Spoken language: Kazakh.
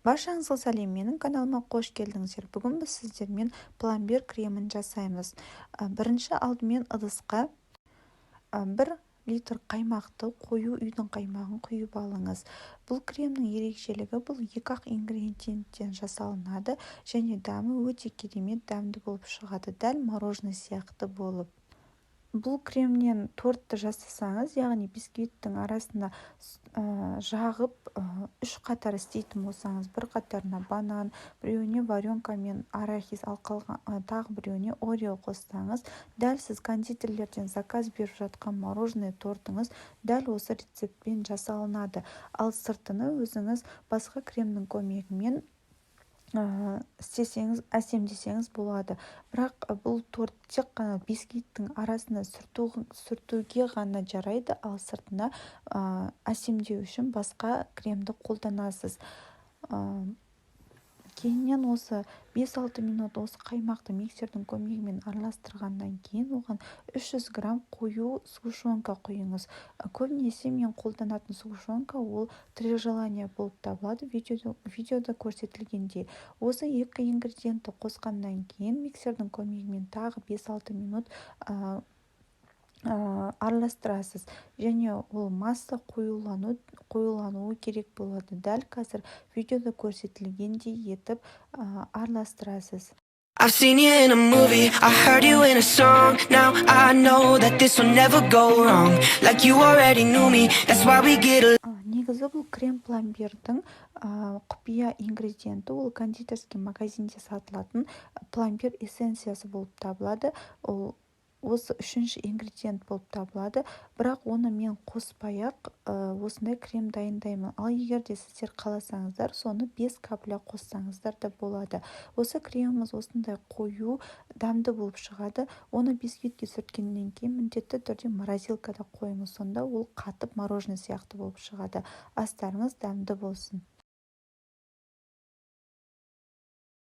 Баршаңызға сәлем, менің каналыма қош келдіңіздер. Бүгін біз сіздермен пломбир кремін жасаймыз. Бірінші алдымен ыдысқа 1 литр қаймақты, қою үйдің қаймағын құйып алыңыз. Бұл кремнің ерекшелігі бұл 2-ақ ингредиенттен жасалынады және дәмі өте керемет дәмді болып шығады, дәл мороженое сияқты болып. Бұл кремнен тортты жасасаңыз, яғни бисквиттің арасында жағып 3 қатар істейтін болсаңыз, бір қатарына банан, біреуіне варенка мен арахис, ал қалған тағы біреуіне орео қоссаңыз, дәл сіз кондитерлерден заказ беріп жатқан мороженое тортыңыз дәл осы рецептпен жасалынады. Ал сыртыны өзіңіз басқа кремнің көмегімен істесеңіз, әсемдесеңіз болады. Бірақ бұл торт тек қана бисквиттің арасына сүртуге ғана жарайды, ал сыртына әсемдеу үшін басқа кремді қолданасыз. Кейіннен осы 5-6 минут осы қаймақты миксердің көмегімен араластырғаннан кейін оған 300 грамм қою сгущенка құйыңыз. Көбінесе мен қолданатын сгущенка ол три желания болып табылады, видеода көрсетілгендей. Осы 2 ингредиентті қосқаннан кейін миксердің көмегімен тағы 5-6 минут араластырасыз және ол масса қоюлануы керек болады. Дәл қазір видеода көрсетілгендей етіп араластырасыз. I've seen you in a movie, I heard you in a song. Now I know that this will never go wrong. Like you already knew me, that's why we get along. Негізі бұл крем пломбирдің құпия ингредиенті, ол кондитерский магазинде сатылатын пломбир эссенциясы болып табылады. Осы 3-ші ингредиент болып табылады, бірақ оны мен қоспай-ақ осындай крем дайындаймын. Ал егер де сіздер қаласаңыздар, соны 5 капля қоссаңыздар да болады. Осы креміміз осындай қою, дәмді болып шығады. Оны бисквитке сүрткеннен кейін міндетті түрде морозилкада қойыңыз, сонда ол қатып мороженое сияқты болып шығады. Астарыңыз дәмді болсын.